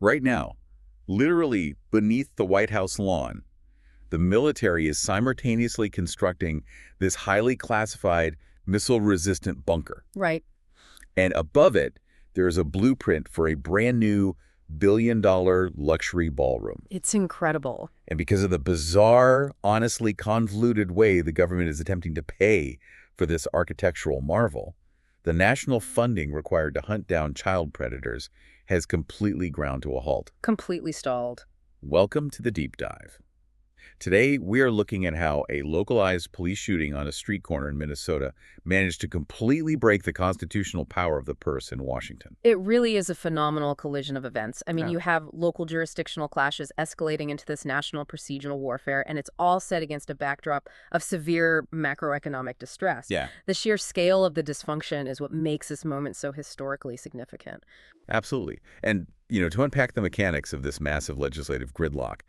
Right now, literally beneath the White House lawn, the military is simultaneously constructing this highly classified missile-resistant bunker. Right. And above it, there is a blueprint for a brand new billion-dollar luxury ballroom. It's incredible. And because of the bizarre, honestly convoluted way the government is attempting to pay for this architectural marvel, the national funding required to hunt down child predators has completely ground to a halt. Completely stalled. Welcome to the Deep Dive. Today, we are looking at how a localized police shooting on a street corner in Minnesota managed to completely break the constitutional power of the purse in Washington. It really is a phenomenal collision of events. I mean, Yeah. you have local jurisdictional clashes escalating into this national procedural warfare, and it's all set against a backdrop of severe macroeconomic distress. Yeah, The sheer scale of the dysfunction is what makes this moment so historically significant. absolutely. And, to unpack the mechanics of this massive legislative gridlock,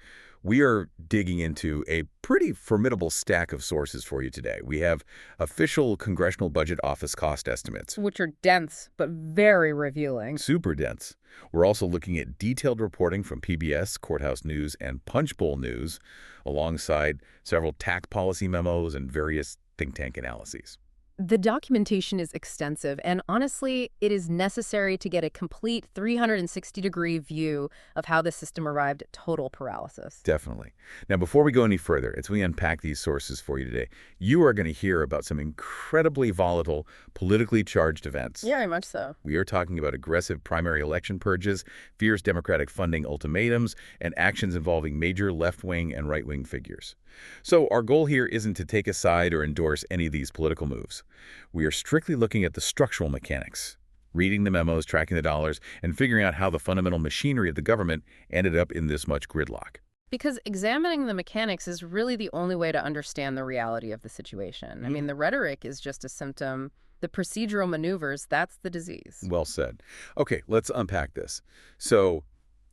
we are digging into a pretty formidable stack of sources for you today. We have official Congressional Budget Office cost estimates. Which are dense, but very revealing. Super dense. We're also looking at detailed reporting from PBS, Courthouse News, and Punchbowl News, alongside several tax policy memos and various think tank analyses. The documentation is extensive, and honestly, it is necessary to get a complete 360-degree view of how the system arrived at total paralysis. Definitely. Now, before we go any further, as we unpack these sources for you today, you are going to hear about some incredibly volatile, politically charged events. Yeah, very much so. We are talking about aggressive primary election purges, fierce Democratic funding ultimatums, and actions involving major left-wing and right-wing figures. So our goal here isn't to take a side or endorse any of these political moves. We are strictly looking at the structural mechanics, reading the memos, tracking the dollars, and figuring out how the fundamental machinery of the government ended up in this much gridlock. Because examining the mechanics is really the only way to understand the reality of the situation. I mean, the rhetoric is just a symptom. The procedural maneuvers, that's the disease. Well said. Okay, let's unpack this. So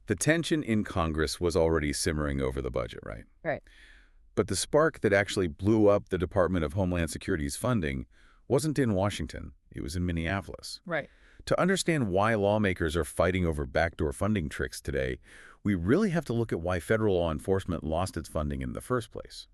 the tension in Congress was already simmering over the budget, right? Right. But the spark that actually blew up the Department of Homeland Security's funding wasn't in Washington. It was in Minneapolis. Right. To understand why lawmakers are fighting over backdoor funding tricks today, we really have to look at why federal law enforcement lost its funding in the first place.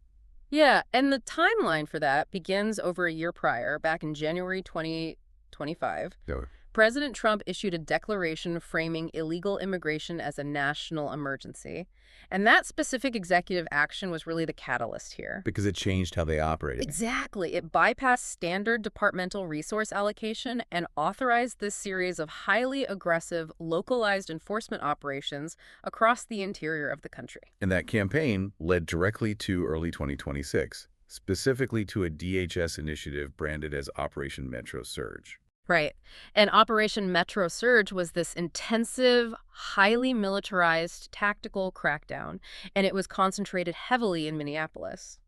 Yeah, and the timeline for that begins over a year prior, back in January 2025. So, President Trump issued a declaration framing illegal immigration as a national emergency. And that specific executive action was really the catalyst here. because it changed how they operated. Exactly. It bypassed standard departmental resource allocation and authorized this series of highly aggressive, localized enforcement operations across the interior of the country. And that campaign led directly to early 2026, specifically to a DHS initiative branded as Operation Metro Surge. Right. And Operation Metro Surge was this intensive, highly militarized tactical crackdown, and it was concentrated heavily in Minneapolis.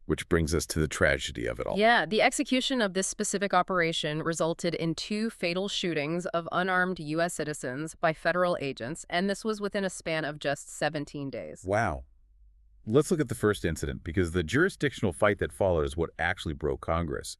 Which brings us to the tragedy of it all. Yeah, the execution of this specific operation resulted in 2 fatal shootings of unarmed U.S. citizens by federal agents, and this was within a span of just 17 days. Wow. Let's look at the first incident, because the jurisdictional fight that followed is what actually broke Congress.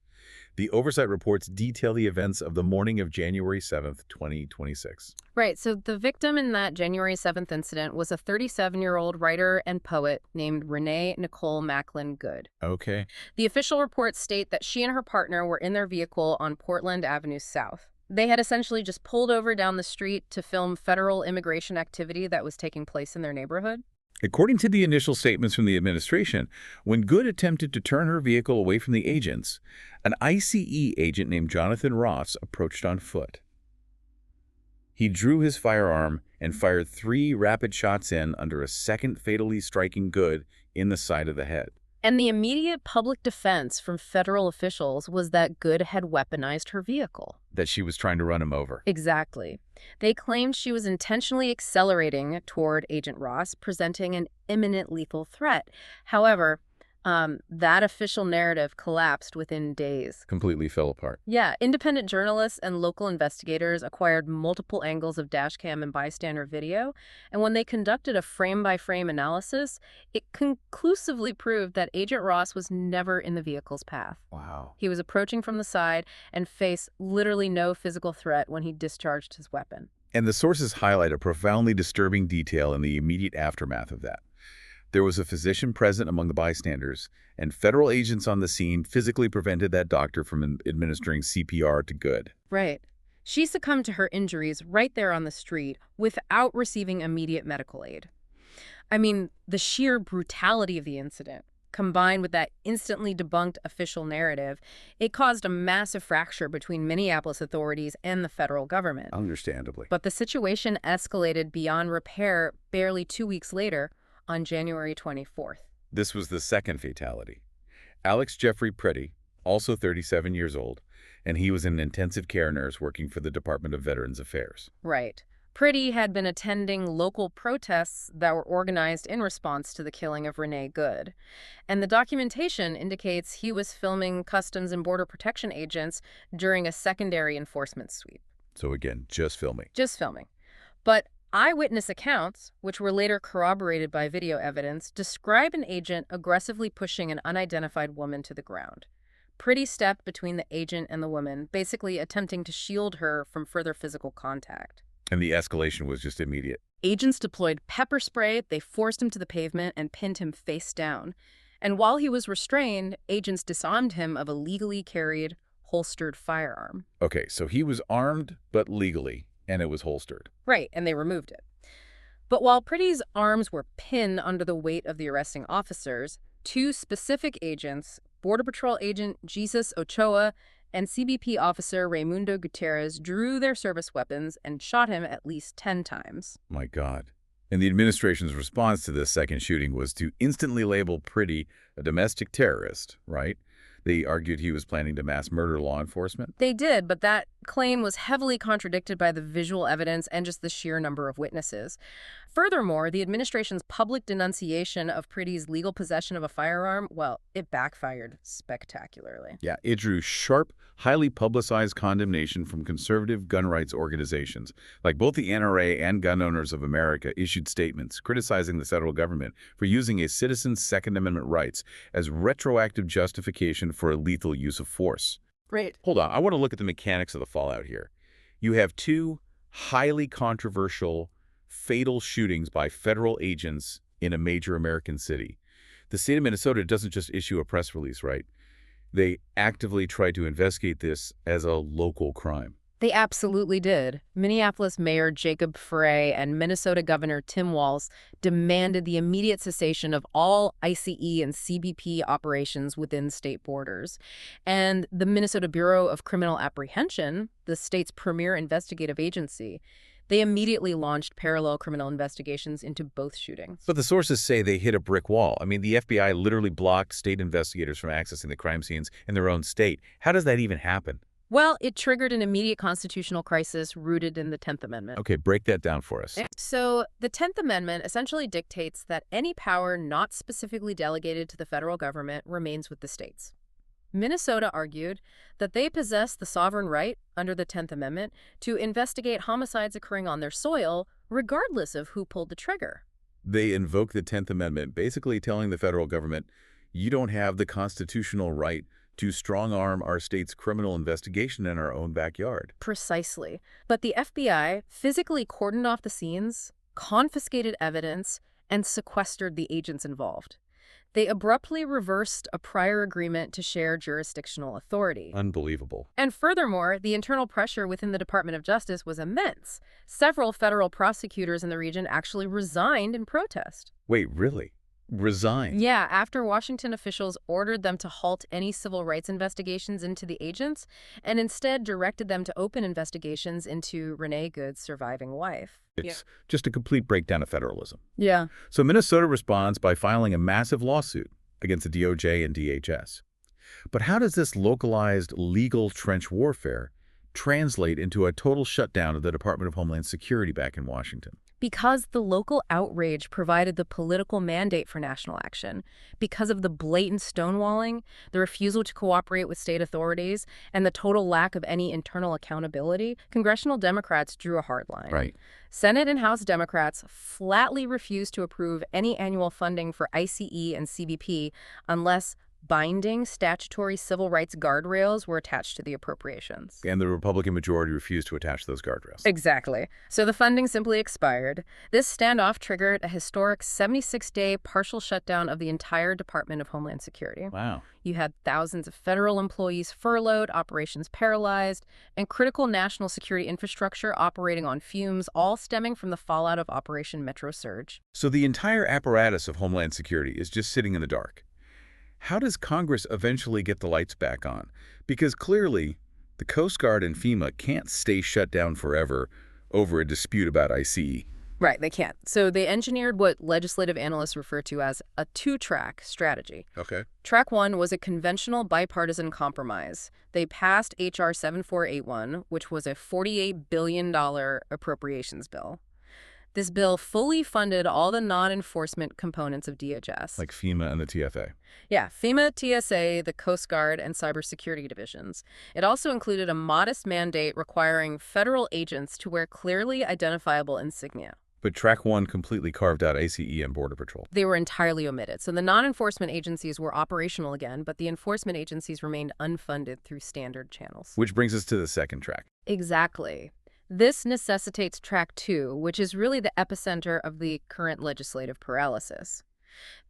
The oversight reports detail the events of the morning of January 7th, 2026. Right, so the victim in that January 7th incident was a 37-year-old writer and poet named Renee Nicole Macklin Good. Okay. The official reports state that she and her partner were in their vehicle on Portland Avenue South. They had essentially just pulled over down the street to film federal immigration activity that was taking place in their neighborhood. According to the initial statements from the administration, when Good attempted to turn her vehicle away from the agents, an ICE agent named Jonathan Ross approached on foot. He drew his firearm and fired 3 rapid shots in under a second, fatally striking Good in the side of the head. And the immediate public defense from federal officials was that Good had weaponized her vehicle. That she was trying to run him over. Exactly. They claimed she was intentionally accelerating toward Agent Ross, presenting an imminent lethal threat. However, that official narrative collapsed within days. Completely fell apart. Yeah, independent journalists and local investigators acquired multiple angles of dashcam and bystander video, and when they conducted a frame-by-frame analysis, it conclusively proved that Agent Ross was never in the vehicle's path. Wow. He was approaching from the side and faced literally no physical threat when he discharged his weapon. And the sources highlight a profoundly disturbing detail in the immediate aftermath of that. There was a physician present among the bystanders, and federal agents on the scene physically prevented that doctor from administering CPR to Good. Right. She succumbed to her injuries right there on the street without receiving immediate medical aid. I mean, the sheer brutality of the incident, combined with that instantly debunked official narrative, it caused a massive fracture between Minneapolis authorities and the federal government. Understandably. But the situation escalated beyond repair barely 2 weeks later, on January 24th. This was the second fatality. Alex Jeffrey Pretty, also 37 years old, and he was an intensive care nurse working for the Department of Veterans Affairs. Right. Pretty had been attending local protests that were organized in response to the killing of Renee Good. And the documentation indicates he was filming Customs and Border Protection agents during a secondary enforcement sweep. So again, just filming. Just filming. But eyewitness accounts, which were later corroborated by video evidence, describe an agent aggressively pushing an unidentified woman to the ground. Pretty stepped between the agent and the woman, basically attempting to shield her from further physical contact. And the escalation was just immediate. Agents deployed pepper spray, they forced him to the pavement and pinned him face down. And while he was restrained, agents disarmed him of a legally carried, holstered firearm. Okay, so he was armed, but legally, and it was holstered. Right, and they removed it. But while Pretty's arms were pinned under the weight of the arresting officers, two specific agents, Border Patrol agent Jesus Ochoa and CBP officer Raimundo Gutierrez, drew their service weapons and shot him at least 10 times. My God. And the administration's response to this second shooting was to instantly label Pretty a domestic terrorist, right? They argued he was planning to mass murder law enforcement. They did, but that claim was heavily contradicted by the visual evidence and just the sheer number of witnesses. Furthermore, the administration's public denunciation of Pretty's legal possession of a firearm, well, it backfired spectacularly. Yeah, it drew sharp, highly publicized condemnation from conservative gun rights organizations. Like both the NRA and Gun Owners of America issued statements criticizing the federal government for using a citizen's Second Amendment rights as retroactive justification for a lethal use of force. Right. Hold on, I want to look at the mechanics of the fallout here. You have two highly controversial, fatal shootings by federal agents in a major American city. The state of Minnesota doesn't just issue a press release, right? They actively try to investigate this as a local crime. They absolutely did. Minneapolis Mayor Jacob Frey and Minnesota Governor Tim Walz demanded the immediate cessation of all ICE and CBP operations within state borders. And the Minnesota Bureau of Criminal Apprehension, the state's premier investigative agency, they immediately launched parallel criminal investigations into both shootings. But the sources say they hit a brick wall. I mean, the FBI literally blocked state investigators from accessing the crime scenes in their own state. How does that even happen? Well, it triggered an immediate constitutional crisis rooted in the 10th Amendment. Okay, break that down for us. So the 10th Amendment essentially dictates that any power not specifically delegated to the federal government remains with the states. Minnesota argued that they possess the sovereign right under the 10th Amendment to investigate homicides occurring on their soil, regardless of who pulled the trigger. They invoke the 10th Amendment, basically telling the federal government, you don't have the constitutional right to strong-arm our state's criminal investigation in our own backyard. Precisely. But the FBI physically cordoned off the scenes, confiscated evidence, and sequestered the agents involved. They abruptly reversed a prior agreement to share jurisdictional authority. Unbelievable. And furthermore, the internal pressure within the Department of Justice was immense. Several federal prosecutors in the region actually resigned in protest. Wait, really? Resigned? Yeah, after Washington officials ordered them to halt any civil rights investigations into the agents and instead directed them to open investigations into Renee Good's surviving wife. It's just a complete breakdown of federalism. Yeah. So Minnesota responds by filing a massive lawsuit against the DOJ and DHS. But how does this localized legal trench warfare translate into a total shutdown of the Department of Homeland Security back in Washington? Because the local outrage provided the political mandate for national action, because of the blatant stonewalling, the refusal to cooperate with state authorities, and the total lack of any internal accountability, congressional Democrats drew a hard line. Right. Senate and House Democrats flatly refused to approve any annual funding for ICE and CBP unless Binding statutory civil rights guardrails were attached to the appropriations. And the Republican majority refused to attach those guardrails. Exactly. So the funding simply expired. This standoff triggered a historic 76-day partial shutdown of the entire Department of Homeland Security. Wow. You had thousands of federal employees furloughed, operations paralyzed, and critical national security infrastructure operating on fumes, all stemming from the fallout of Operation Metro Surge. So the entire apparatus of Homeland Security is just sitting in the dark. How does Congress eventually get the lights back on? Because clearly, the Coast Guard and FEMA can't stay shut down forever over a dispute about ICE. Right, they can't. So they engineered what legislative analysts refer to as a two-track strategy. Okay. Track one was a conventional bipartisan compromise. They passed H.R. 7481, which was a $48 billion appropriations bill. This bill fully funded all the non-enforcement components of DHS. Like FEMA and the TFA. Yeah, FEMA, TSA, the Coast Guard, and cybersecurity divisions. It also included a modest mandate requiring federal agents to wear clearly identifiable insignia. But Track 1 completely carved out ICE and Border Patrol. They were entirely omitted. So the non-enforcement agencies were operational again, but the enforcement agencies remained unfunded through standard channels. Which brings us to the second track. Exactly. This necessitates Track 2, which is really the epicenter of the current legislative paralysis.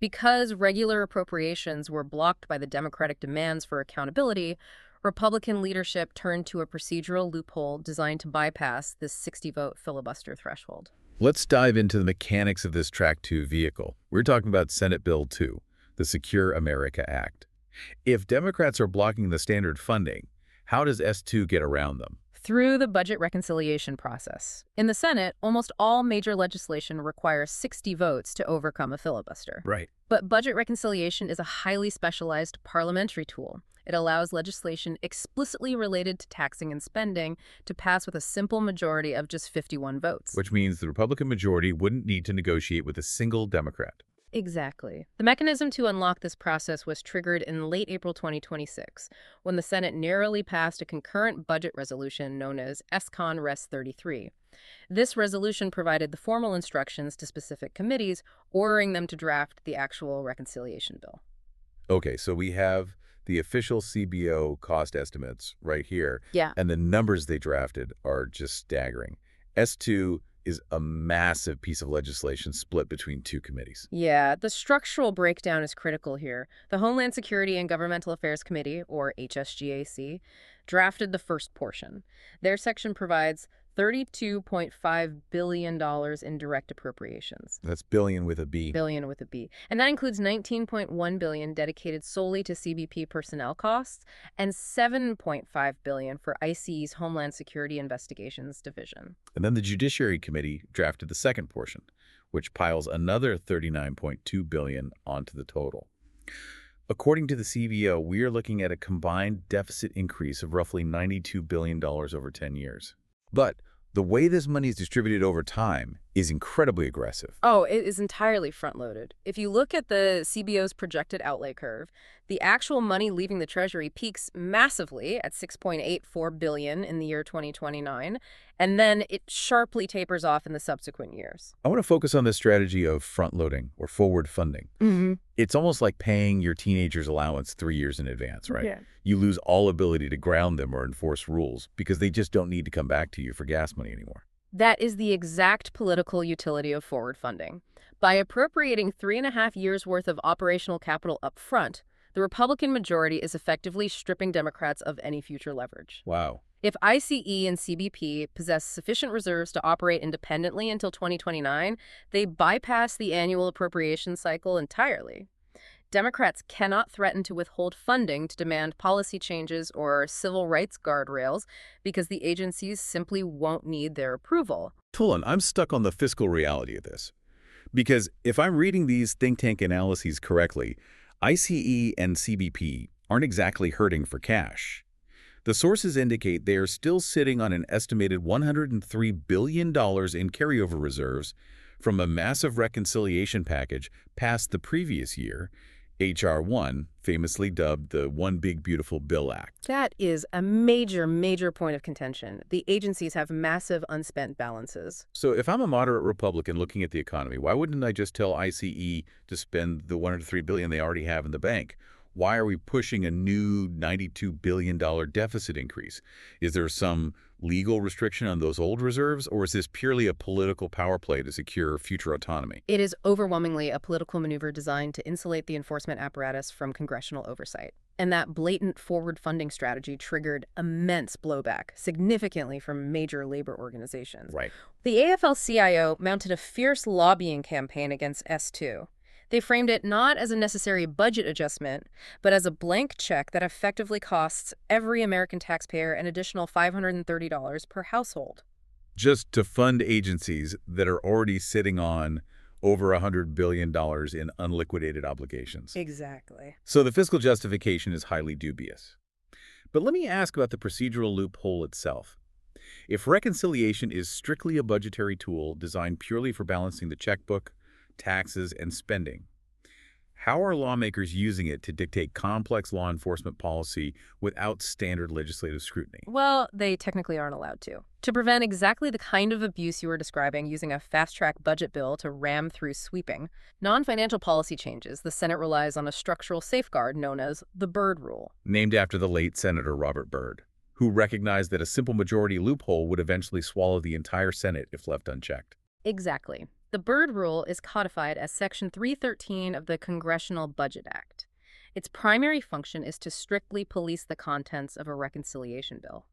Because regular appropriations were blocked by the Democratic demands for accountability, Republican leadership turned to a procedural loophole designed to bypass this 60-vote filibuster threshold. Let's dive into the mechanics of this Track 2 vehicle. We're talking about Senate Bill 2, the Secure America Act. If Democrats are blocking the standard funding, how does S2 get around them? Through the budget reconciliation process. In the Senate, almost all major legislation requires 60 votes to overcome a filibuster. Right. But budget reconciliation is a highly specialized parliamentary tool. It allows legislation explicitly related to taxing and spending to pass with a simple majority of just 51 votes. Which means the Republican majority wouldn't need to negotiate with a single Democrat. Exactly. The mechanism to unlock this process was triggered in late April 2026, when the Senate narrowly passed a concurrent budget resolution known as SCON Res 33. This resolution provided the formal instructions to specific committees, ordering them to draft the actual reconciliation bill. Okay, so we have the official CBO cost estimates right here. Yeah. And the numbers they drafted are just staggering. S2 is a massive piece of legislation split between two committees. Yeah, the structural breakdown is critical here. The Homeland Security and Governmental Affairs Committee, or HSGAC, drafted the first portion. Their section provides $32.5 billion in direct appropriations. That's billion with a B. Billion with a B. And that includes $19.1 billion dedicated solely to CBP personnel costs and $7.5 billion for ICE's Homeland Security Investigations Division. And then the Judiciary Committee drafted the second portion, which piles another $39.2 billion onto the total. According to the CBO, we are looking at a combined deficit increase of roughly $92 billion over 10 years. But the way this money is distributed over time is incredibly aggressive. Oh, it is entirely front-loaded. If you look at the CBO's projected outlay curve, the actual money leaving the Treasury peaks massively at $6.84 billion in the year 2029, and then it sharply tapers off in the subsequent years. I want to focus on this strategy of front-loading or forward funding. It's almost like paying your teenager's allowance 3 years in advance, right? Yeah. You lose all ability to ground them or enforce rules because they just don't need to come back to you for gas money anymore. That is the exact political utility of forward funding. By appropriating 3.5 years' worth of operational capital up front, the Republican majority is effectively stripping Democrats of any future leverage. Wow. If ICE and CBP possess sufficient reserves to operate independently until 2029, they bypass the annual appropriation cycle entirely. Democrats cannot threaten to withhold funding to demand policy changes or civil rights guardrails because the agencies simply won't need their approval. Tolan, I'm stuck on the fiscal reality of this. Because if I'm reading these think tank analyses correctly, ICE and CBP aren't exactly hurting for cash. The sources indicate they are still sitting on an estimated $103 billion in carryover reserves from a massive reconciliation package passed the previous year, H.R. 1, famously dubbed the One Big Beautiful Bill Act. That is a major, major point of contention. The agencies have massive unspent balances. So if I'm a moderate Republican looking at the economy, why wouldn't I just tell ICE to spend the $103 billion they already have in the bank? Why are we pushing a new $92 billion deficit increase? Is there some legal restriction on those old reserves, or is this purely a political power play to secure future autonomy? It is overwhelmingly a political maneuver designed to insulate the enforcement apparatus from congressional oversight. And that blatant forward funding strategy triggered immense blowback, significantly from major labor organizations. Right. The AFL-CIO mounted a fierce lobbying campaign against S2. They framed it not as a necessary budget adjustment, but as a blank check that effectively costs every American taxpayer an additional $530 per household. Just to fund agencies that are already sitting on over $100 billion in unliquidated obligations. Exactly. So the fiscal justification is highly dubious. But let me ask about the procedural loophole itself. If reconciliation is strictly a budgetary tool designed purely for balancing the checkbook, taxes, and spending, how are lawmakers using it to dictate complex law enforcement policy without standard legislative scrutiny? Well, they technically aren't allowed to. To prevent exactly the kind of abuse you were describing using a fast-track budget bill to ram through sweeping non-financial policy changes, the Senate relies on a structural safeguard known as the Byrd Rule. Named after the late Senator Robert Byrd, who recognized that a simple majority loophole would eventually swallow the entire Senate if left unchecked. Exactly. The Byrd Rule is codified as Section 313 of the Congressional Budget Act. Its primary function is to strictly police the contents of a reconciliation bill.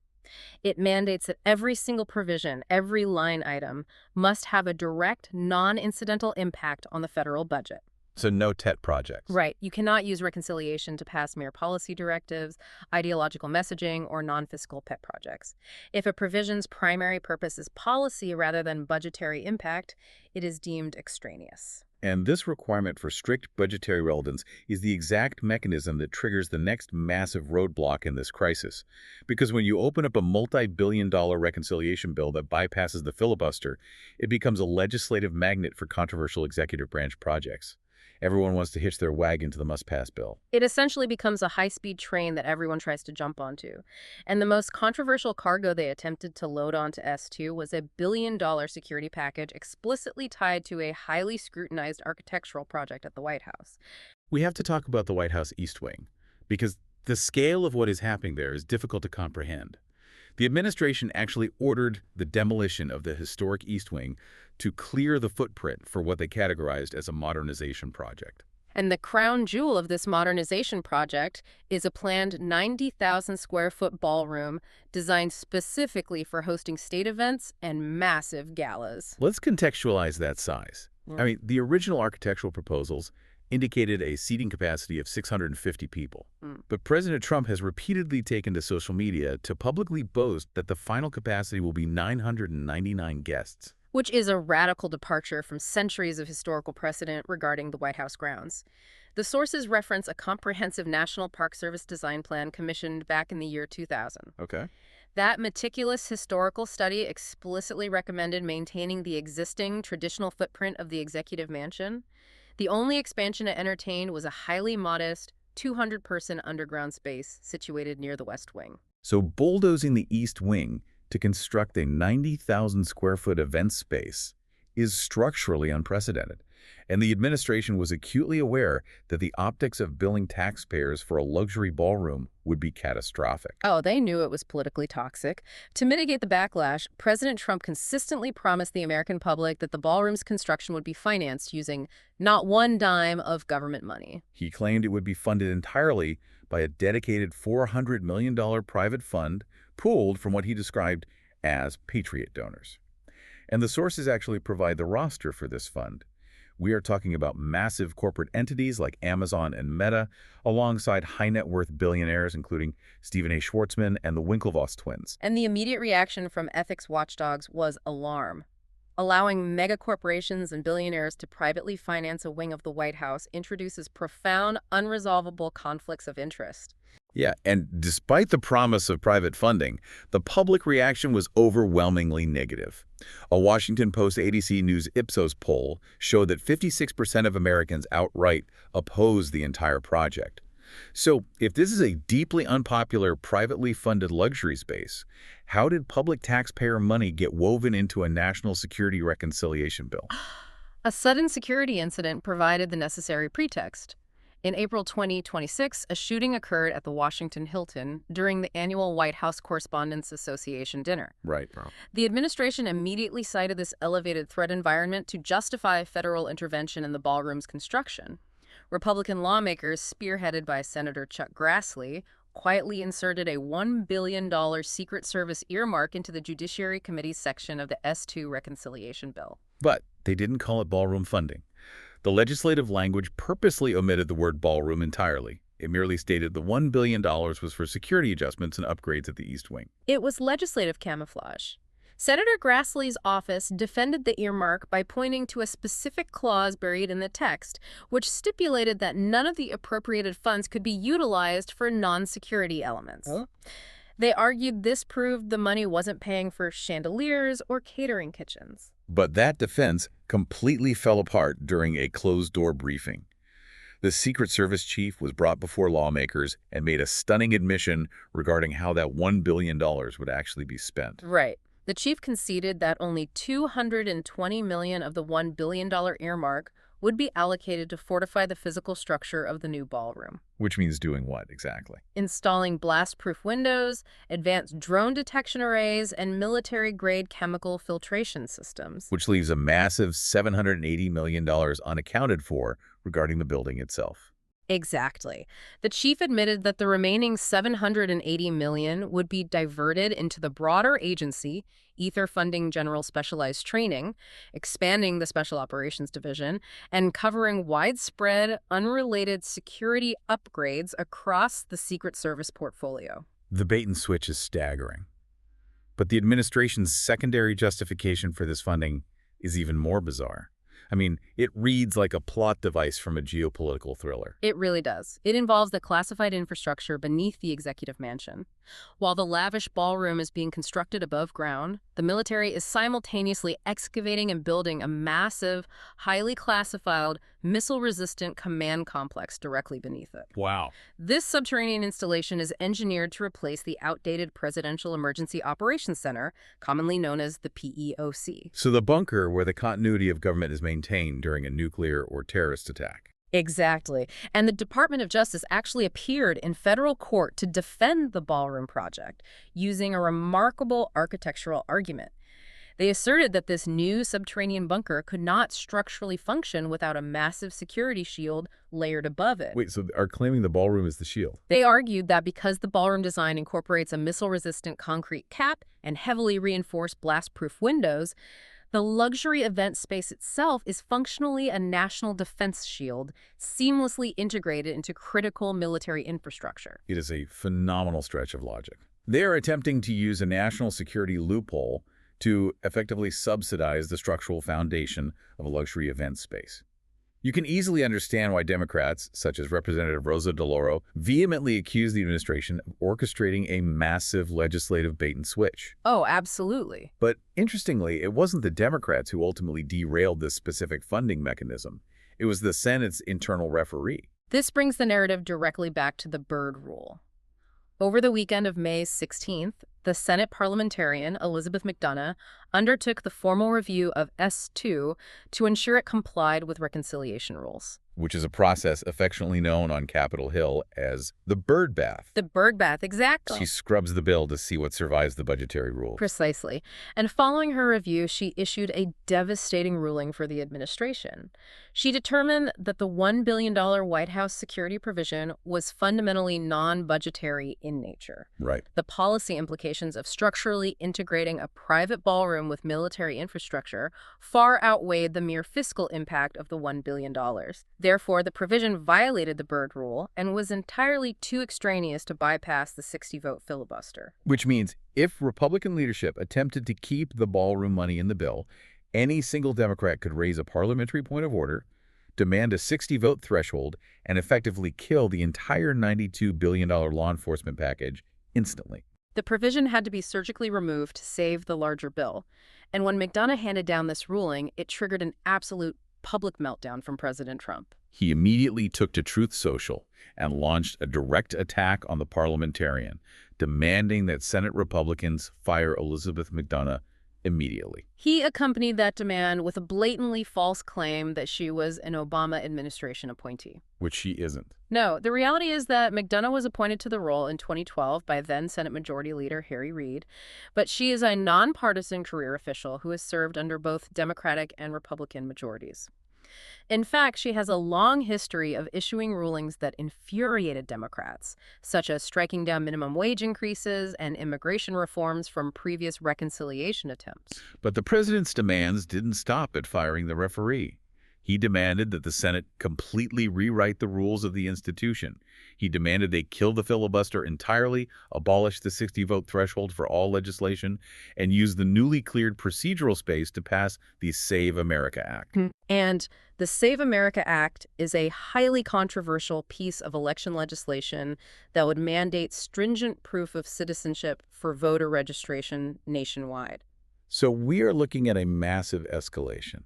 It mandates that every single provision, every line item, must have a direct, non-incidental impact on the federal budget. So no TET projects. Right. You cannot use reconciliation to pass mere policy directives, ideological messaging, or non-fiscal pet projects. If a provision's primary purpose is policy rather than budgetary impact, it is deemed extraneous. And this requirement for strict budgetary relevance is the exact mechanism that triggers the next massive roadblock in this crisis. Because when you open up a multi-billion-dollar reconciliation bill that bypasses the filibuster, it becomes a legislative magnet for controversial executive branch projects. Everyone wants to hitch their wagon to the must-pass bill. It essentially becomes a high-speed train that everyone tries to jump onto. And the most controversial cargo they attempted to load onto S2 was a billion-dollar security package explicitly tied to a highly scrutinized architectural project at the White House. We have to talk about the White House East Wing, because the scale of what is happening there is difficult to comprehend. The administration actually ordered the demolition of the historic East Wing to clear the footprint for what they categorized as a modernization project. And the crown jewel of this modernization project is a planned 90,000 square foot ballroom designed specifically for hosting state events and massive galas. Let's contextualize that size. I mean, the original architectural proposals indicated a seating capacity of 650 people. But President Trump has repeatedly taken to social media to publicly boast that the final capacity will be 999 guests. Which is a radical departure from centuries of historical precedent regarding the White House grounds. The sources reference a comprehensive National Park Service design plan commissioned back in the year 2000. Okay. That meticulous historical study explicitly recommended maintaining the existing traditional footprint of the executive mansion. The only expansion it entertained was a highly modest 200-person underground space situated near the West Wing. So bulldozing the East Wing to construct a 90,000 square foot event space is structurally unprecedented, and the administration was acutely aware that the optics of billing taxpayers for a luxury ballroom would be catastrophic. Oh, they knew it was politically toxic. To mitigate the backlash, President Trump consistently promised the American public that the ballroom's construction would be financed using not one dime of government money. He claimed it would be funded entirely by a dedicated $400 million private fund pooled from what he described as Patriot donors. And the sources actually provide the roster for this fund. We are talking about massive corporate entities like Amazon and Meta, alongside high-net-worth billionaires including Stephen A. Schwartzman and the Winklevoss twins. And the immediate reaction from ethics watchdogs was alarm. Allowing megacorporations and billionaires to privately finance a wing of the White House introduces profound, unresolvable conflicts of interest. Yeah, and despite the promise of private funding, the public reaction was overwhelmingly negative. A Washington Post ABC News Ipsos poll showed that 56% of Americans outright oppose the entire project. So, if this is a deeply unpopular, privately funded luxury space, how did public taxpayer money get woven into a national security reconciliation bill? A sudden security incident provided the necessary pretext. In April 2026, a shooting occurred at the Washington Hilton during the annual White House Correspondents Association dinner. Right. The administration immediately cited this elevated threat environment to justify federal intervention in the ballroom's construction. Republican lawmakers, spearheaded by Senator Chuck Grassley, quietly inserted a $1 billion Secret Service earmark into the Judiciary Committee's section of the S2 reconciliation bill. But they didn't call it ballroom funding. The legislative language purposely omitted the word ballroom entirely. It merely stated the $1 billion was for security adjustments and upgrades at the East Wing. It was legislative camouflage. Senator Grassley's office defended the earmark by pointing to a specific clause buried in the text, which stipulated that none of the appropriated funds could be utilized for non-security elements. Huh? They argued this proved the money wasn't paying for chandeliers or catering kitchens. But that defense completely fell apart during a closed-door briefing. The Secret Service chief was brought before lawmakers and made a stunning admission regarding how that $1 billion would actually be spent. Right. The chief conceded that only $220 million of the $1 billion earmark would be allocated to fortify the physical structure of the new ballroom. Which means doing what exactly? Installing blast-proof windows, advanced drone detection arrays, and military-grade chemical filtration systems. Which leaves a massive $780 million unaccounted for regarding the building itself. Exactly. The chief admitted that the remaining $780 million would be diverted into the broader agency, either funding general specialized training, expanding the Special Operations Division, and covering widespread, unrelated security upgrades across the Secret Service portfolio. The bait and switch is staggering. But the administration's secondary justification for this funding is even more bizarre. I mean, it reads like a plot device from a geopolitical thriller. It really does. It involves the classified infrastructure beneath the executive mansion. While the lavish ballroom is being constructed above ground, the military is simultaneously excavating and building a massive, highly classified, missile-resistant command complex directly beneath it. Wow. This subterranean installation is engineered to replace the outdated Presidential Emergency Operations Center, commonly known as the PEOC. So the bunker where the continuity of government is maintained during a nuclear or terrorist attack. Exactly. And the Department of Justice actually appeared in federal court to defend the ballroom project, using a remarkable architectural argument. They asserted that this new subterranean bunker could not structurally function without a massive security shield layered above it. Wait, so they are claiming the ballroom is the shield? They argued that because the ballroom design incorporates a missile-resistant concrete cap and heavily reinforced blast-proof windows, the luxury event space itself is functionally a national defense shield, seamlessly integrated into critical military infrastructure. It is a phenomenal stretch of logic. They are attempting to use a national security loophole to effectively subsidize the structural foundation of a luxury event space. You can easily understand why Democrats, such as Representative Rosa DeLauro, vehemently accuse the administration of orchestrating a massive legislative bait and switch. Oh, absolutely. But interestingly, it wasn't the Democrats who ultimately derailed this specific funding mechanism. It was the Senate's internal referee. This brings the narrative directly back to the Byrd Rule. Over the weekend of May 16th, the Senate parliamentarian, Elizabeth McDonough, undertook the formal review of S2 to ensure it complied with reconciliation rules. Which is a process affectionately known on Capitol Hill as the Byrd Bath. The Byrd Bath, exactly. She scrubs the bill to see what survives the budgetary rules. Precisely. And following her review, she issued a devastating ruling for the administration. She determined that the $1 billion White House security provision was fundamentally non-budgetary in nature. Right. The policy implications of structurally integrating a private ballroom with military infrastructure far outweighed the mere fiscal impact of the $1 billion. Therefore, the provision violated the Byrd Rule and was entirely too extraneous to bypass the 60-vote filibuster. Which means if Republican leadership attempted to keep the ballroom money in the bill, any single Democrat could raise a parliamentary point of order, demand a 60-vote threshold, and effectively kill the entire $92 billion law enforcement package instantly. The provision had to be surgically removed to save the larger bill. And when McDonough handed down this ruling, it triggered an absolute public meltdown from President Trump. He immediately took to Truth Social and launched a direct attack on the parliamentarian, demanding that Senate Republicans fire Elizabeth McDonough immediately. He accompanied that demand with a blatantly false claim that she was an Obama administration appointee. Which she isn't. No, the reality is that McDonough was appointed to the role in 2012 by then Senate Majority Leader Harry Reid, but she is a nonpartisan career official who has served under both Democratic and Republican majorities. In fact, she has a long history of issuing rulings that infuriated Democrats, such as striking down minimum wage increases and immigration reforms from previous reconciliation attempts. But the president's demands didn't stop at firing the referee. He demanded that the Senate completely rewrite the rules of the institution. He demanded they kill the filibuster entirely, abolish the 60-vote threshold for all legislation, and use the newly cleared procedural space to pass the Save America Act. And the Save America Act is a highly controversial piece of election legislation that would mandate stringent proof of citizenship for voter registration nationwide. So we are looking at a massive escalation.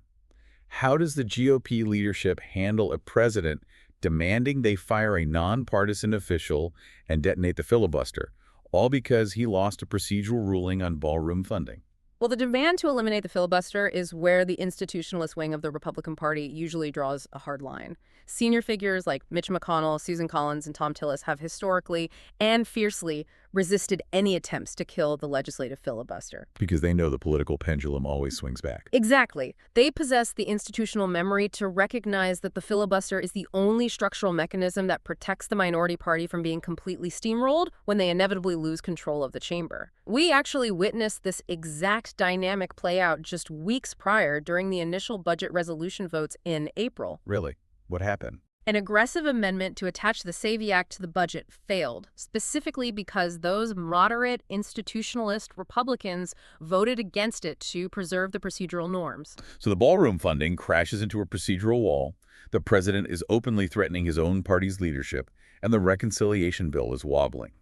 How does the GOP leadership handle a president demanding they fire a nonpartisan official and detonate the filibuster, all because he lost a procedural ruling on ballroom funding? Well, the demand to eliminate the filibuster is where the institutionalist wing of the Republican Party usually draws a hard line. Senior figures like Mitch McConnell, Susan Collins, and Tom Tillis have historically and fiercely resisted any attempts to kill the legislative filibuster. Because they know the political pendulum always swings back. Exactly. They possess the institutional memory to recognize that the filibuster is the only structural mechanism that protects the minority party from being completely steamrolled when they inevitably lose control of the chamber. We actually witnessed this exact dynamic play out just weeks prior during the initial budget resolution votes in April. Really? What happened? An aggressive amendment to attach the SAVE Act to the budget failed, specifically because those moderate institutionalist Republicans voted against it to preserve the procedural norms. So the ballroom funding crashes into a procedural wall, the president is openly threatening his own party's leadership, and the reconciliation bill is wobbling.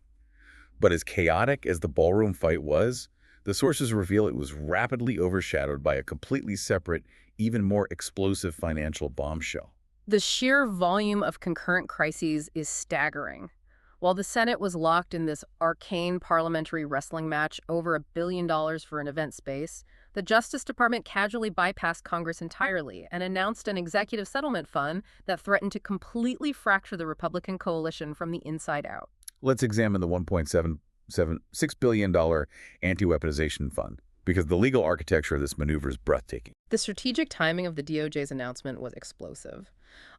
But as chaotic as the ballroom fight was, the sources reveal it was rapidly overshadowed by a completely separate, even more explosive financial bombshell. The sheer volume of concurrent crises is staggering. While the Senate was locked in this arcane parliamentary wrestling match over $1 billion for an event space, the Justice Department casually bypassed Congress entirely and announced an executive settlement fund that threatened to completely fracture the Republican coalition from the inside out. Let's examine the $1.76 billion anti-weaponization fund, because the legal architecture of this maneuver is breathtaking. The strategic timing of the DOJ's announcement was explosive.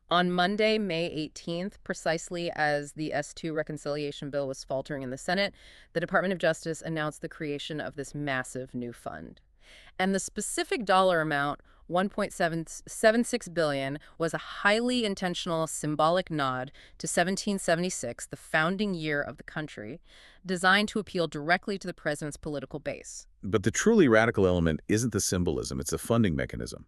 On Monday, May 18th, precisely as the S2 reconciliation bill was faltering in the Senate, the Department of Justice announced the creation of this massive new fund. And the specific dollar amount, $1.776 billion, was a highly intentional symbolic nod to 1776, the founding year of the country, designed to appeal directly to the president's political base. But the truly radical element isn't the symbolism, it's a funding mechanism.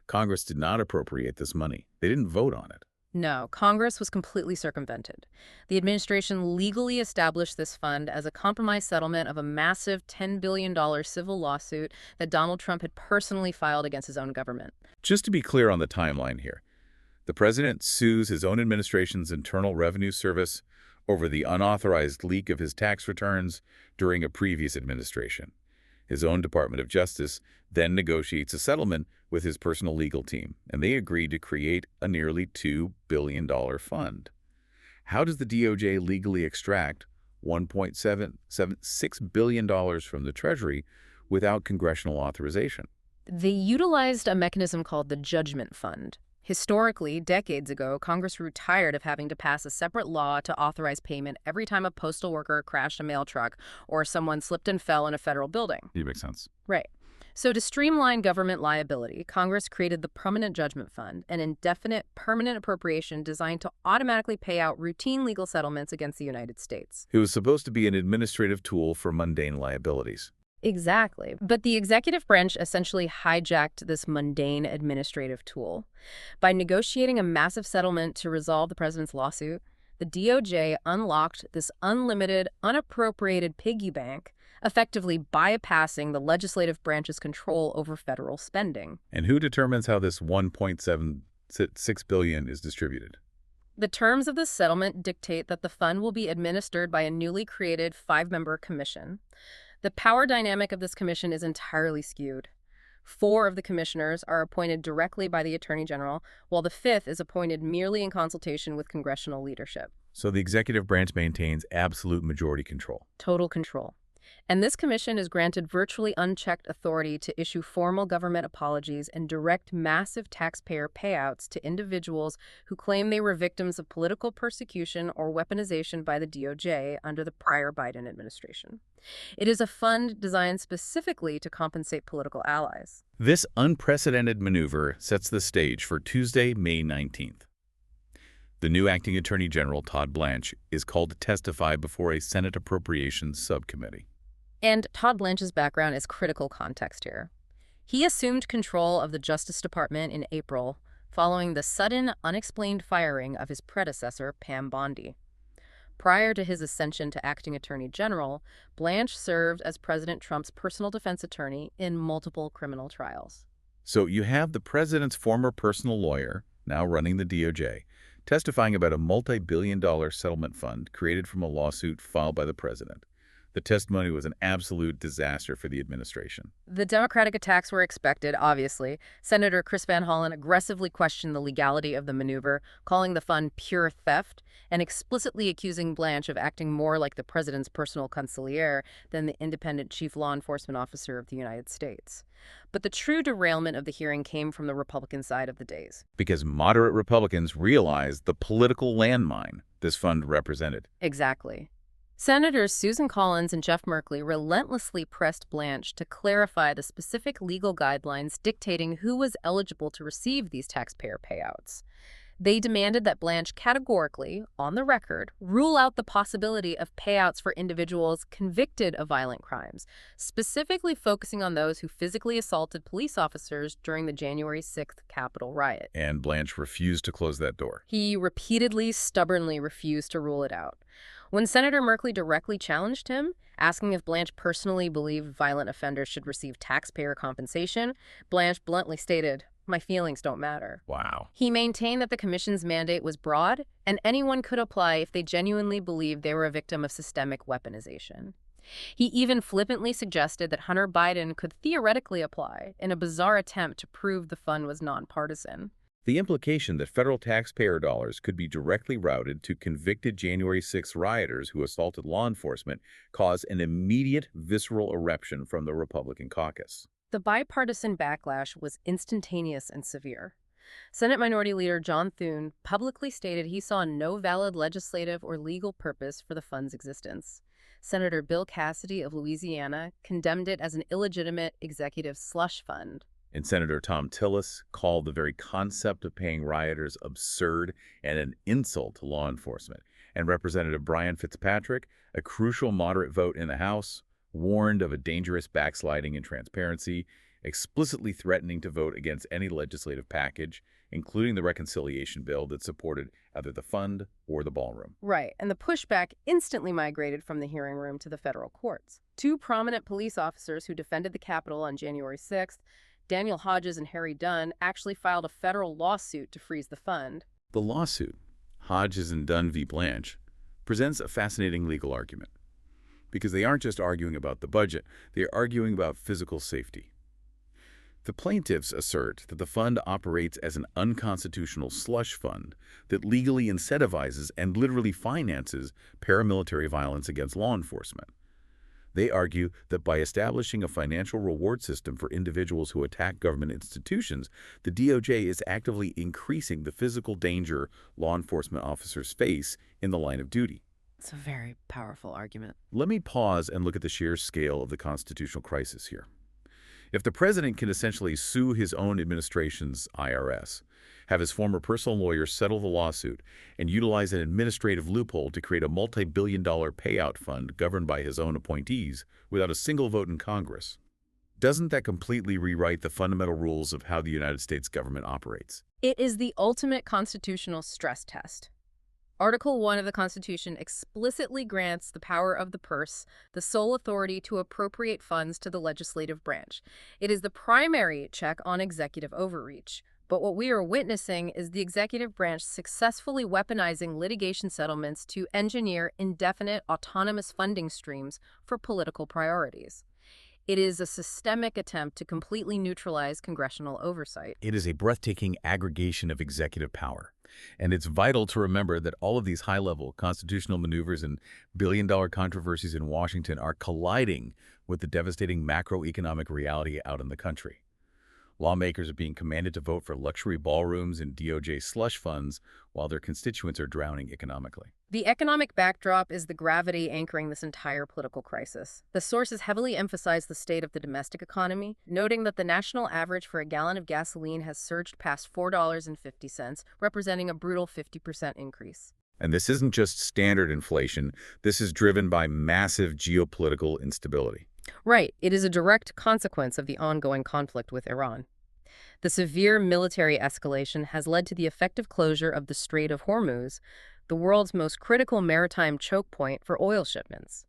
Congress did not appropriate this money. They didn't vote on it. No, Congress was completely circumvented. The administration legally established this fund as a compromise settlement of a massive $10 billion civil lawsuit that Donald Trump had personally filed against his own government. Just to be clear on the timeline here, the president sues his own administration's Internal Revenue Service over the unauthorized leak of his tax returns during a previous administration. His own Department of Justice then negotiates a settlement with his personal legal team, and they agreed to create a nearly $2 billion fund. How does the DOJ legally extract $1.776 billion from the Treasury without congressional authorization? They utilized a mechanism called the Judgment Fund. Historically, decades ago, Congress grew tired of having to pass a separate law to authorize payment every time a postal worker crashed a mail truck or someone slipped and fell in a federal building. It makes sense. Right. So to streamline government liability, Congress created the Permanent Judgment Fund, an indefinite, permanent appropriation designed to automatically pay out routine legal settlements against the United States. It was supposed to be an administrative tool for mundane liabilities. Exactly. But the executive branch essentially hijacked this mundane administrative tool. By negotiating a massive settlement to resolve the president's lawsuit, the DOJ unlocked this unlimited, unappropriated piggy bank, effectively bypassing the legislative branch's control over federal spending. And who determines how this $1.76 billion is distributed? The terms of the settlement dictate that the fund will be administered by a newly created 5-member commission. The power dynamic of this commission is entirely skewed. 4 of the commissioners are appointed directly by the Attorney General, while the 5th is appointed merely in consultation with congressional leadership. So the executive branch maintains absolute majority control. Total control. And this commission is granted virtually unchecked authority to issue formal government apologies and direct massive taxpayer payouts to individuals who claim they were victims of political persecution or weaponization by the DOJ under the prior Biden administration. It is a fund designed specifically to compensate political allies. This unprecedented maneuver sets the stage for Tuesday, May 19th. The new acting Attorney General, Todd Blanche, is called to testify before a Senate Appropriations Subcommittee. And Todd Blanche's background is critical context here. He assumed control of the Justice Department in April, following the sudden, unexplained firing of his predecessor, Pam Bondi. Prior to his ascension to acting Attorney General, Blanche served as President Trump's personal defense attorney in multiple criminal trials. So you have the president's former personal lawyer, now running the DOJ, testifying about a multi-billion-dollar settlement fund created from a lawsuit filed by the president. The testimony was an absolute disaster for the administration. The Democratic attacks were expected, obviously. Senator Chris Van Hollen aggressively questioned the legality of the maneuver, calling the fund pure theft and explicitly accusing Blanche of acting more like the president's personal consigliere than the independent chief law enforcement officer of the United States. But the true derailment of the hearing came from the Republican side of the dais. Because moderate Republicans realized the political landmine this fund represented. Exactly. Senators Susan Collins and Jeff Merkley relentlessly pressed Blanche to clarify the specific legal guidelines dictating who was eligible to receive these taxpayer payouts. They demanded that Blanche categorically, on the record, rule out the possibility of payouts for individuals convicted of violent crimes, specifically focusing on those who physically assaulted police officers during the January 6th Capitol riot. And Blanche refused to close that door. He repeatedly, stubbornly refused to rule it out. When Senator Merkley directly challenged him, asking if Blanche personally believed violent offenders should receive taxpayer compensation, Blanche bluntly stated, "My feelings don't matter." Wow. He maintained that the commission's mandate was broad, and anyone could apply if they genuinely believed they were a victim of systemic weaponization. He even flippantly suggested that Hunter Biden could theoretically apply in a bizarre attempt to prove the fund was nonpartisan. The implication that federal taxpayer dollars could be directly routed to convicted January 6 rioters who assaulted law enforcement caused an immediate visceral eruption from the Republican caucus. The bipartisan backlash was instantaneous and severe. Senate Minority Leader John Thune publicly stated he saw no valid legislative or legal purpose for the fund's existence. Senator Bill Cassidy of Louisiana condemned it as an illegitimate executive slush fund. And Senator Tom Tillis called the very concept of paying rioters absurd and an insult to law enforcement. And Representative Brian Fitzpatrick, a crucial moderate vote in the House, warned of a dangerous backsliding in transparency, explicitly threatening to vote against any legislative package, including the reconciliation bill that supported either the fund or the ballroom. Right, and the pushback instantly migrated from the hearing room to the federal courts. 2 prominent police officers who defended the Capitol on January 6th, Daniel Hodges and Harry Dunn, actually filed a federal lawsuit to freeze the fund. The lawsuit, Hodges and Dunn v. Blanche, presents a fascinating legal argument. Because they aren't just arguing about the budget, they are arguing about physical safety. The plaintiffs assert that the fund operates as an unconstitutional slush fund that legally incentivizes and literally finances paramilitary violence against law enforcement. They argue that by establishing a financial reward system for individuals who attack government institutions, the DOJ is actively increasing the physical danger law enforcement officers face in the line of duty. It's a very powerful argument. Let me pause and look at the sheer scale of the constitutional crisis here. If the president can essentially sue his own administration's IRS, have his former personal lawyer settle the lawsuit, and utilize an administrative loophole to create a multi-billion-dollar payout fund governed by his own appointees without a single vote in Congress, doesn't that completely rewrite the fundamental rules of how the United States government operates? It is the ultimate constitutional stress test. Article 1 of the Constitution explicitly grants the power of the purse the sole authority to appropriate funds to the legislative branch. It is the primary check on executive overreach. But what we are witnessing is the executive branch successfully weaponizing litigation settlements to engineer indefinite autonomous funding streams for political priorities. It is a systemic attempt to completely neutralize congressional oversight. It is a breathtaking aggregation of executive power. And it's vital to remember that all of these high-level constitutional maneuvers and billion-dollar controversies in Washington are colliding with the devastating macroeconomic reality out in the country. Lawmakers are being commanded to vote for luxury ballrooms and DOJ slush funds while their constituents are drowning economically. The economic backdrop is the gravity anchoring this entire political crisis. The sources heavily emphasize the state of the domestic economy, noting that the national average for a gallon of gasoline has surged past $4.50, representing a brutal 50% increase. And this isn't just standard inflation. This is driven by massive geopolitical instability. Right. It is a direct consequence of the ongoing conflict with Iran. The severe military escalation has led to the effective closure of the Strait of Hormuz, the world's most critical maritime choke point for oil shipments.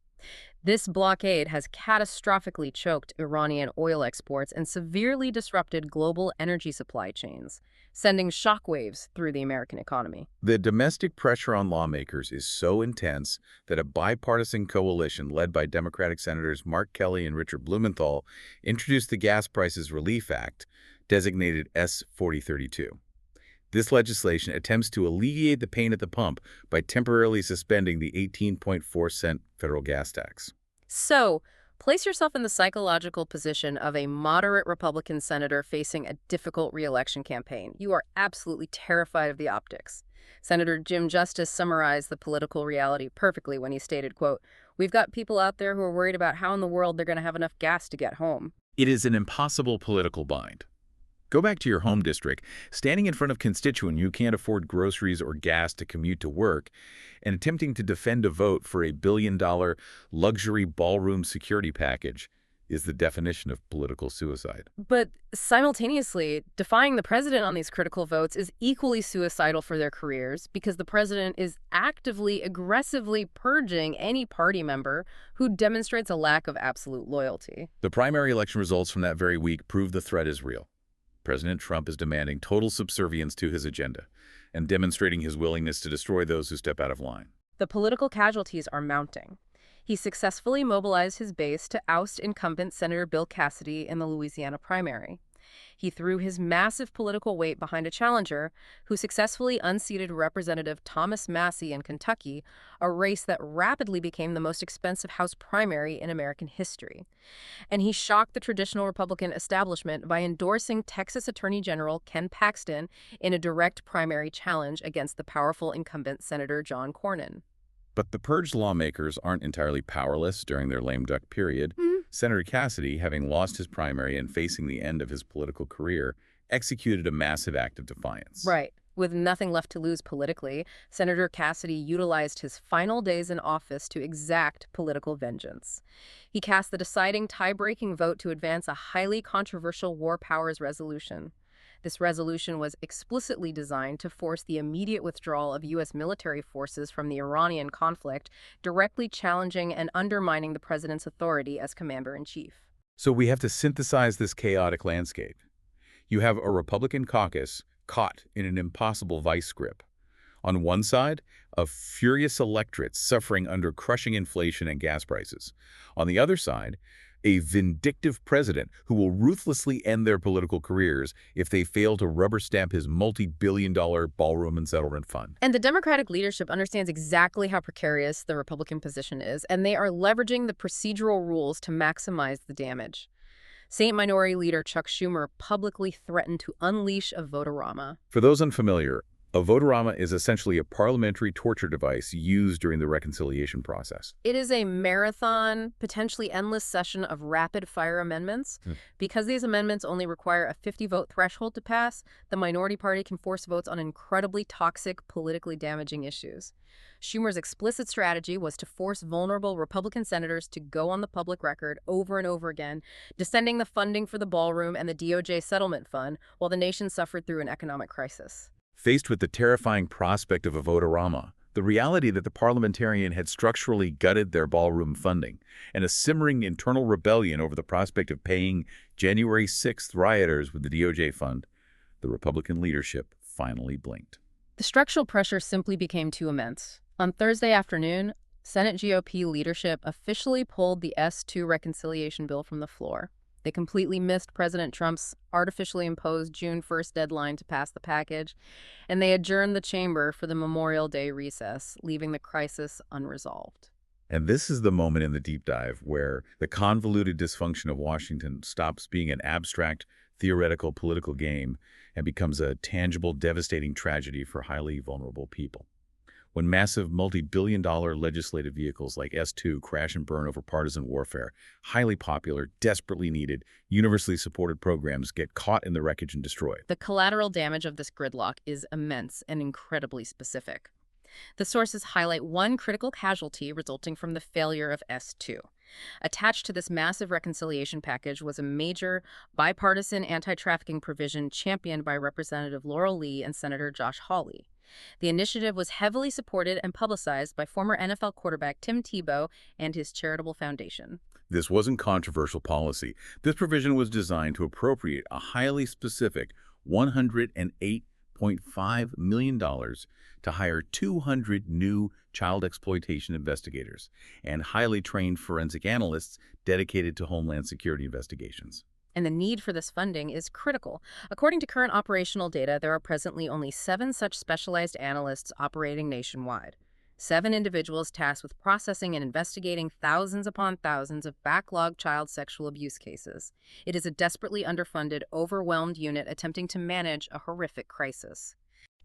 This blockade has catastrophically choked Iranian oil exports and severely disrupted global energy supply chains, sending shockwaves through the American economy. The domestic pressure on lawmakers is so intense that a bipartisan coalition led by Democratic Senators Mark Kelly and Richard Blumenthal introduced the Gas Prices Relief Act, designated S-4032. This legislation attempts to alleviate the pain at the pump by temporarily suspending the 18.4-cent federal gas tax. So, place yourself in the psychological position of a moderate Republican senator facing a difficult re-election campaign. You are absolutely terrified of the optics. Senator Jim Justice summarized the political reality perfectly when he stated, quote, "We've got people out there who are worried about how in the world they're going to have enough gas to get home." It is an impossible political bind. Go back to your home district, standing in front of constituents who can't afford groceries or gas to commute to work, and attempting to defend a vote for a billion-dollar luxury ballroom security package is the definition of political suicide. But simultaneously, defying the president on these critical votes is equally suicidal for their careers because the president is actively, aggressively purging any party member who demonstrates a lack of absolute loyalty. The primary election results from that very week prove the threat is real. President Trump is demanding total subservience to his agenda and demonstrating his willingness to destroy those who step out of line. The political casualties are mounting. He successfully mobilized his base to oust incumbent Senator Bill Cassidy in the Louisiana primary. He threw his massive political weight behind a challenger who successfully unseated Representative Thomas Massie in Kentucky, a race that rapidly became the most expensive House primary in American history. And he shocked the traditional Republican establishment by endorsing Texas Attorney General Ken Paxton in a direct primary challenge against the powerful incumbent Senator John Cornyn. But the purged lawmakers aren't entirely powerless during their lame duck period. Senator Cassidy, having lost his primary and facing the end of his political career, executed a massive act of defiance. Right. With nothing left to lose politically, Senator Cassidy utilized his final days in office to exact political vengeance. He cast the deciding tie-breaking vote to advance a highly controversial war powers resolution. This resolution was explicitly designed to force the immediate withdrawal of U.S. military forces from the Iranian conflict, directly challenging and undermining the president's authority as commander-in-chief. So we have to synthesize this chaotic landscape. You have a Republican caucus caught in an impossible vice grip. On one side, a furious electorate suffering under crushing inflation and gas prices. On the other side, a vindictive president who will ruthlessly end their political careers if they fail to rubber stamp his multi-billion-dollar ballroom and settlement fund. And the Democratic leadership understands exactly how precarious the Republican position is, and they are leveraging the procedural rules to maximize the damage. Senate Minority Leader Chuck Schumer publicly threatened to unleash a vote-a-rama. For those unfamiliar, a vote-a-rama is essentially a parliamentary torture device used during the reconciliation process. It is a marathon, potentially endless session of rapid-fire amendments. Because these amendments only require a 50-vote threshold to pass, the minority party can force votes on incredibly toxic, politically damaging issues. Schumer's explicit strategy was to force vulnerable Republican senators to go on the public record over and over again, descending the funding for the ballroom and the DOJ settlement fund while the nation suffered through an economic crisis. Faced with the terrifying prospect of a vote-a-rama, the reality that the parliamentarian had structurally gutted their ballroom funding, and a simmering internal rebellion over the prospect of paying January 6th rioters with the DOJ fund, The Republican leadership finally blinked. The structural pressure simply became too immense. On Thursday afternoon, Senate GOP leadership officially pulled the S2 reconciliation bill from the floor. They completely missed President Trump's artificially imposed June 1st deadline to pass the package, and they adjourned the chamber for the Memorial Day recess, leaving the crisis unresolved. And this is the moment in the deep dive where the convoluted dysfunction of Washington stops being an abstract, theoretical political game and becomes a tangible, devastating tragedy for highly vulnerable people. When massive multi-billion-dollar legislative vehicles like S2 crash and burn over partisan warfare, highly popular, desperately needed, universally supported programs get caught in the wreckage and destroyed. The collateral damage of this gridlock is immense and incredibly specific. The sources highlight one critical casualty resulting from the failure of S2. Attached to this massive reconciliation package was a major bipartisan anti-trafficking provision championed by Representative Laurel Lee and Senator Josh Hawley. The initiative was heavily supported and publicized by former NFL quarterback Tim Tebow and his charitable foundation. This wasn't controversial policy. This provision was designed to appropriate a highly specific $108.5 million to hire 200 new child exploitation investigators and highly trained forensic analysts dedicated to Homeland Security investigations. And the need for this funding is critical. According to current operational data, there are presently only 7 such specialized analysts operating nationwide. 7 individuals tasked with processing and investigating thousands upon thousands of backlogged child sexual abuse cases. It is a desperately underfunded, overwhelmed unit attempting to manage a horrific crisis.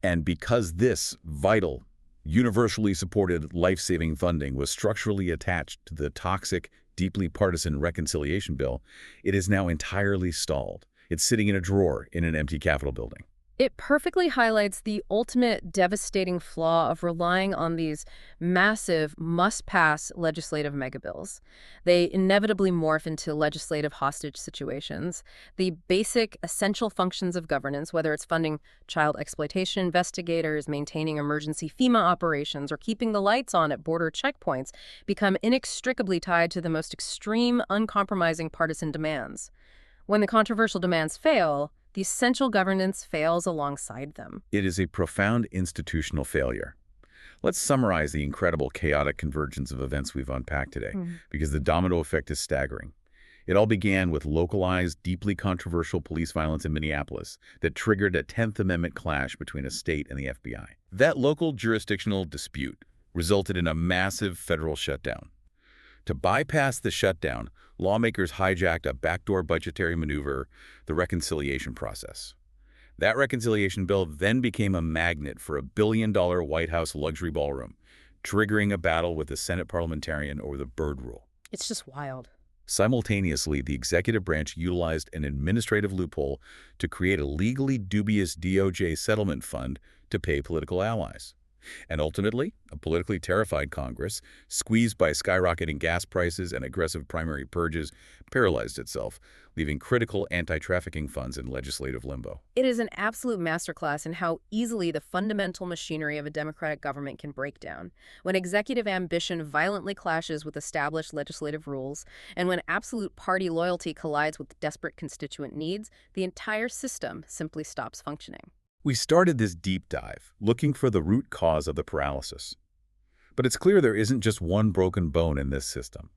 And because this vital, universally supported life-saving funding was structurally attached to the toxic, deeply partisan reconciliation bill, it is now entirely stalled. It's sitting in a drawer in an empty Capitol building. It perfectly highlights the ultimate devastating flaw of relying on these massive, must-pass legislative megabills. They inevitably morph into legislative hostage situations. The basic, essential functions of governance, whether it's funding child exploitation investigators, maintaining emergency FEMA operations, or keeping the lights on at border checkpoints, become inextricably tied to the most extreme, uncompromising partisan demands. When the controversial demands fail, the essential governance fails alongside them. It is a profound institutional failure. Let's summarize the incredible chaotic convergence of events we've unpacked today, because the domino effect is staggering. It all began with localized, deeply controversial police violence in Minneapolis that triggered a 10th Amendment clash between a state and the FBI. That local jurisdictional dispute resulted in a massive federal shutdown. To bypass the shutdown, lawmakers hijacked a backdoor budgetary maneuver, the reconciliation process. That reconciliation bill then became a magnet for a billion-dollar White House luxury ballroom, triggering a battle with the Senate parliamentarian over the Byrd Rule. It's just wild. Simultaneously, the executive branch utilized an administrative loophole to create a legally dubious DOJ settlement fund to pay political allies. And ultimately, a politically terrified Congress, squeezed by skyrocketing gas prices and aggressive primary purges, paralyzed itself, leaving critical anti-trafficking funds in legislative limbo. It is an absolute masterclass in how easily the fundamental machinery of a democratic government can break down. When executive ambition violently clashes with established legislative rules, and when absolute party loyalty collides with desperate constituent needs, the entire system simply stops functioning. We started this deep dive, looking for the root cause of the paralysis. But it's clear there isn't just one broken bone in this system.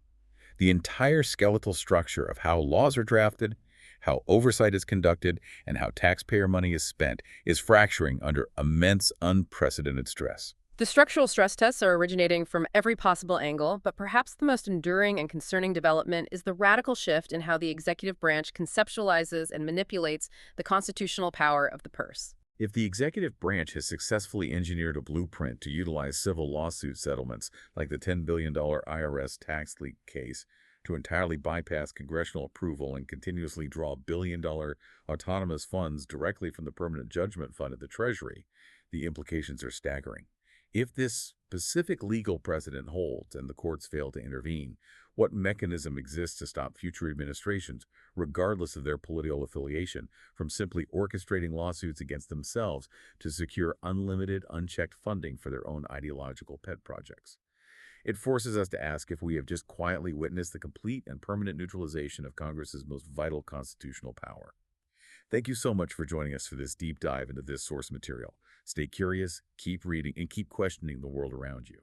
The entire skeletal structure of how laws are drafted, how oversight is conducted, and how taxpayer money is spent is fracturing under immense, unprecedented stress. The structural stress tests are originating from every possible angle, but perhaps the most enduring and concerning development is the radical shift in how the executive branch conceptualizes and manipulates the constitutional power of the purse. If the executive branch has successfully engineered a blueprint to utilize civil lawsuit settlements like the $10 billion IRS tax leak case to entirely bypass congressional approval and continuously draw billion-dollar autonomous funds directly from the permanent judgment fund at the Treasury, the implications are staggering. If this specific legal precedent holds and the courts fail to intervene, what mechanism exists to stop future administrations, regardless of their political affiliation, from simply orchestrating lawsuits against themselves to secure unlimited, unchecked funding for their own ideological pet projects? It forces us to ask if we have just quietly witnessed the complete and permanent neutralization of Congress's most vital constitutional power. Thank you so much for joining us for this deep dive into this source material. Stay curious, keep reading, and keep questioning the world around you.